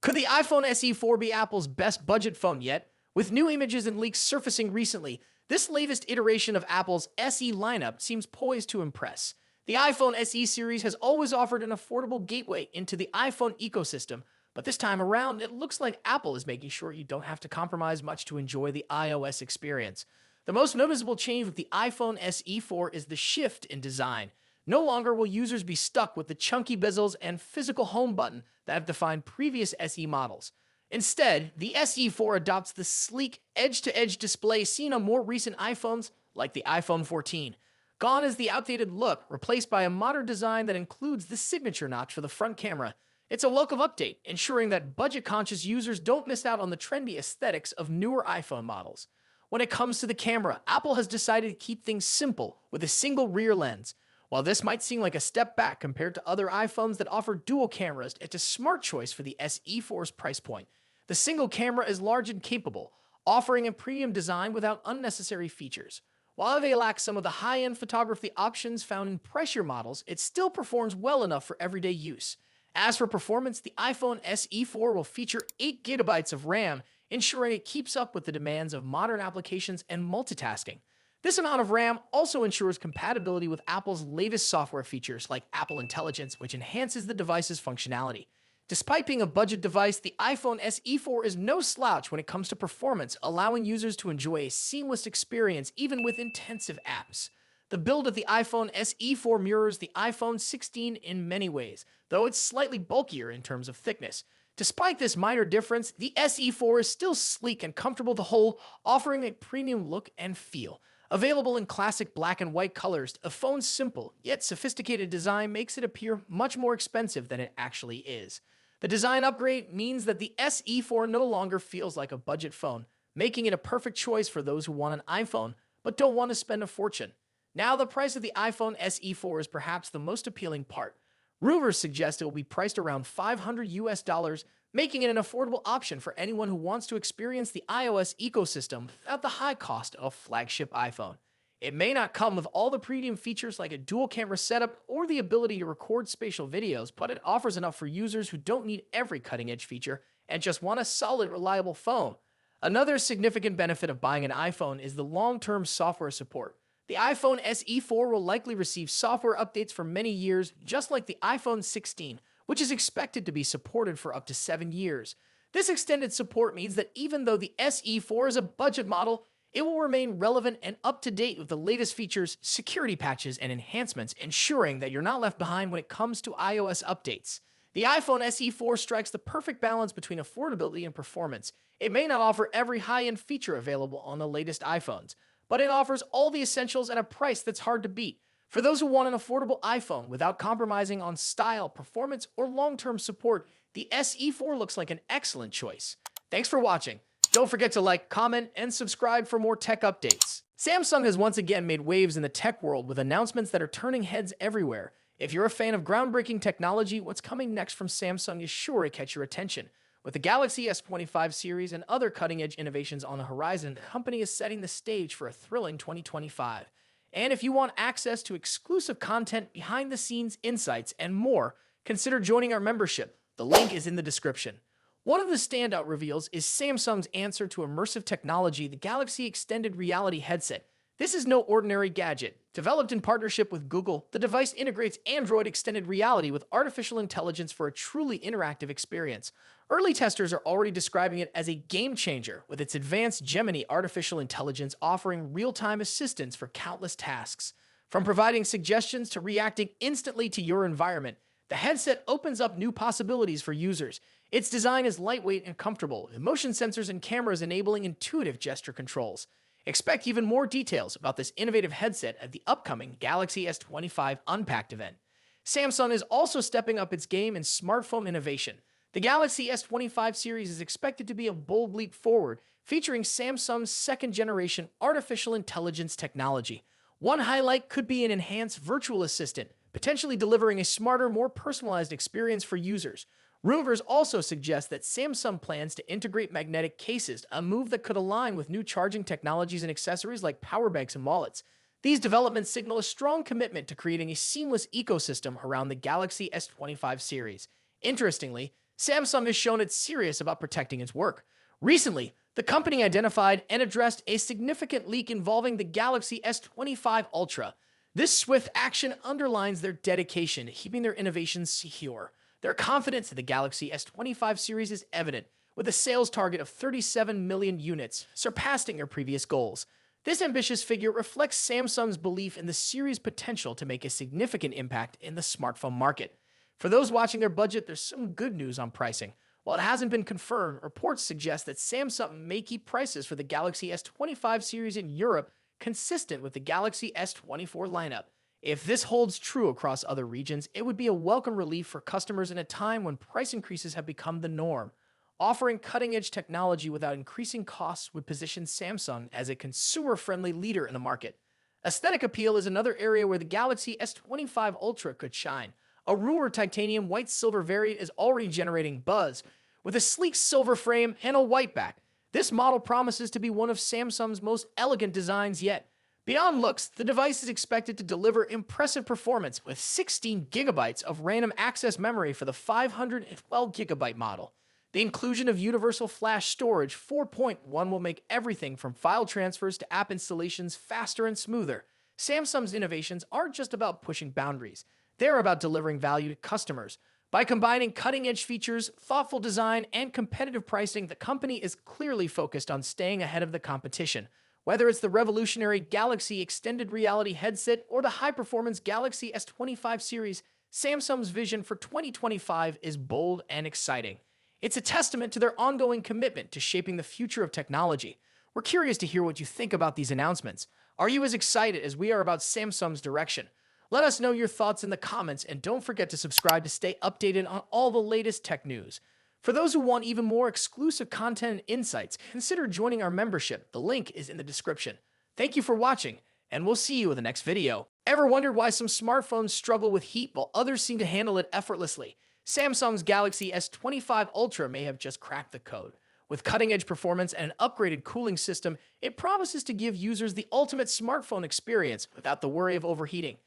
Could the iPhone SE 4 be Apple's best budget phone yet? With new images and leaks surfacing recently, this latest iteration of Apple's SE lineup seems poised to impress. The iPhone SE series has always offered an affordable gateway into the iPhone ecosystem, but this time around, it looks like Apple is making sure you don't have to compromise much to enjoy the iOS experience. The most noticeable change with the iPhone SE 4 is the shift in design. No longer will users be stuck with the chunky bezels and physical home button that have defined previous SE models. Instead, the SE4 adopts the sleek, edge-to-edge display seen on more recent iPhones, like the iPhone 14. Gone is the outdated look, replaced by a modern design that includes the signature notch for the front camera. It's a welcome update, ensuring that budget-conscious users don't miss out on the trendy aesthetics of newer iPhone models. When it comes to the camera, Apple has decided to keep things simple with a single rear lens. While this might seem like a step back compared to other iPhones that offer dual cameras, it's a smart choice for the SE4's price point. The single camera is large and capable, offering a premium design without unnecessary features. While they lack some of the high-end photography options found in pricier models, it still performs well enough for everyday use. As for performance, the iPhone SE4 will feature 8 GB of RAM, ensuring it keeps up with the demands of modern applications and multitasking. This amount of RAM also ensures compatibility with Apple's latest software features like Apple Intelligence, which enhances the device's functionality. Despite being a budget device, the iPhone SE4 is no slouch when it comes to performance, allowing users to enjoy a seamless experience even with intensive apps. The build of the iPhone SE4 mirrors the iPhone 16 in many ways, though it's slightly bulkier in terms of thickness. Despite this minor difference, the SE4 is still sleek and comfortable to hold, offering a premium look and feel. Available in classic black and white colors, the phone's simple yet sophisticated design makes it appear much more expensive than it actually is. The design upgrade means that the SE4 no longer feels like a budget phone, making it a perfect choice for those who want an iPhone but don't want to spend a fortune. Now, the price of the iPhone SE4 is perhaps the most appealing part. Rumors suggest it will be priced around $500, making it an affordable option for anyone who wants to experience the iOS ecosystem without the high cost of a flagship iPhone. It may not come with all the premium features like a dual camera setup or the ability to record spatial videos, but it offers enough for users who don't need every cutting-edge feature and just want a solid, reliable phone. Another significant benefit of buying an iPhone is the long-term software support. The iPhone SE4 will likely receive software updates for many years, just like the iPhone 16, which is expected to be supported for up to 7 years. This extended support means that even though the SE4 is a budget model, it will remain relevant and up-to-date with the latest features, security patches, and enhancements, ensuring that you're not left behind when it comes to iOS updates. The iPhone SE4 strikes the perfect balance between affordability and performance. It may not offer every high-end feature available on the latest iPhones, but it offers all the essentials at a price that's hard to beat. For those who want an affordable iPhone without compromising on style, performance, or long-term support, the SE4 looks like an excellent choice. Thanks for watching. Don't forget to like, comment, and subscribe for more tech updates. Samsung has once again made waves in the tech world with announcements that are turning heads everywhere. If you're a fan of groundbreaking technology, what's coming next from Samsung is sure to catch your attention. With the Galaxy S25 series and other cutting-edge innovations on the horizon, the company is setting the stage for a thrilling 2025. And if you want access to exclusive content, behind-the-scenes insights, and more, consider joining our membership. The link is in the description. One of the standout reveals is Samsung's answer to immersive technology, the Galaxy Extended Reality headset. This is no ordinary gadget. Developed in partnership with Google, the device integrates Android extended reality with artificial intelligence for a truly interactive experience. Early testers are already describing it as a game changer, with its advanced Gemini artificial intelligence offering real-time assistance for countless tasks. From providing suggestions to reacting instantly to your environment, the headset opens up new possibilities for users. Its design is lightweight and comfortable, with motion sensors and cameras enabling intuitive gesture controls. Expect even more details about this innovative headset at the upcoming Galaxy S25 Unpacked event. Samsung is also stepping up its game in smartphone innovation. The Galaxy S25 series is expected to be a bold leap forward, featuring Samsung's second-generation artificial intelligence technology. One highlight could be an enhanced virtual assistant, potentially delivering a smarter, more personalized experience for users. Rumors also suggest that Samsung plans to integrate magnetic cases, a move that could align with new charging technologies and accessories like power banks and wallets. These developments signal a strong commitment to creating a seamless ecosystem around the Galaxy S25 series. Interestingly, Samsung has shown it's serious about protecting its work. Recently, the company identified and addressed a significant leak involving the Galaxy S25 Ultra. This swift action underlines their dedication to keeping their innovations secure. Their confidence in the Galaxy S25 series is evident, with a sales target of 37 million units, surpassing their previous goals. This ambitious figure reflects Samsung's belief in the series' potential to make a significant impact in the smartphone market. For those watching their budget, there's some good news on pricing. While it hasn't been confirmed, reports suggest that Samsung may keep prices for the Galaxy S25 series in Europe consistent with the Galaxy S24 lineup. If this holds true across other regions, it would be a welcome relief for customers in a time when price increases have become the norm. Offering cutting-edge technology without increasing costs would position Samsung as a consumer-friendly leader in the market. Aesthetic appeal is another area where the Galaxy S25 Ultra could shine. A ruler titanium white-silver variant is already generating buzz. With a sleek silver frame and a white back, this model promises to be one of Samsung's most elegant designs yet. Beyond looks, the device is expected to deliver impressive performance with 16 gigabytes of random access memory for the 512 gigabyte model. The inclusion of Universal Flash Storage 4.1 will make everything from file transfers to app installations faster and smoother. Samsung's innovations aren't just about pushing boundaries. They're about delivering value to customers. By combining cutting-edge features, thoughtful design, and competitive pricing, the company is clearly focused on staying ahead of the competition. Whether it's the revolutionary Galaxy Extended Reality headset or the high-performance Galaxy S25 series, Samsung's vision for 2025 is bold and exciting. It's a testament to their ongoing commitment to shaping the future of technology. We're curious to hear what you think about these announcements. Are you as excited as we are about Samsung's direction? Let us know your thoughts in the comments, and don't forget to subscribe to stay updated on all the latest tech news. For those who want even more exclusive content and insights, consider joining our membership. The link is in the description. Thank you for watching, and we'll see you in the next video. Ever wondered why some smartphones struggle with heat while others seem to handle it effortlessly? Samsung's Galaxy S25 Ultra may have just cracked the code. With cutting-edge performance and an upgraded cooling system, it promises to give users the ultimate smartphone experience without the worry of overheating.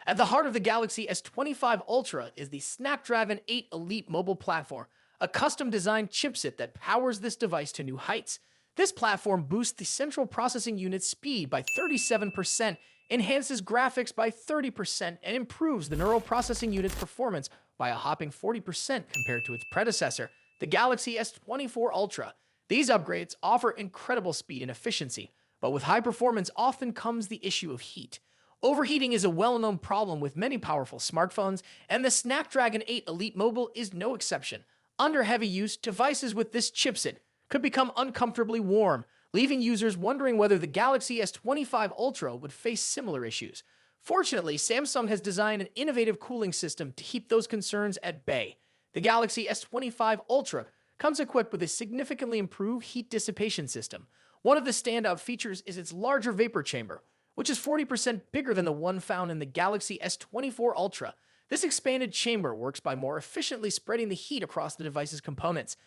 At the heart of the Galaxy S25 Ultra is the Snapdragon 8 Elite mobile platform, a custom-designed chipset that powers this device to new heights. This platform boosts the central processing unit's speed by 37%, enhances graphics by 30%, and improves the neural processing unit's performance by a hopping 40% compared to its predecessor, the Galaxy S24 Ultra. These upgrades offer incredible speed and efficiency, but with high performance often comes the issue of heat. Overheating is a well-known problem with many powerful smartphones, and the Snapdragon 8 Elite Mobile is no exception. Under heavy use, devices with this chipset could become uncomfortably warm, leaving users wondering whether the Galaxy S25 Ultra would face similar issues. Fortunately, Samsung has designed an innovative cooling system to keep those concerns at bay. The Galaxy S25 Ultra comes equipped with a significantly improved heat dissipation system. One of the standout features is its larger vapor chamber, which is 40% bigger than the one found in the Galaxy S24 Ultra. This expanded chamber works by more efficiently spreading the heat across the device's components.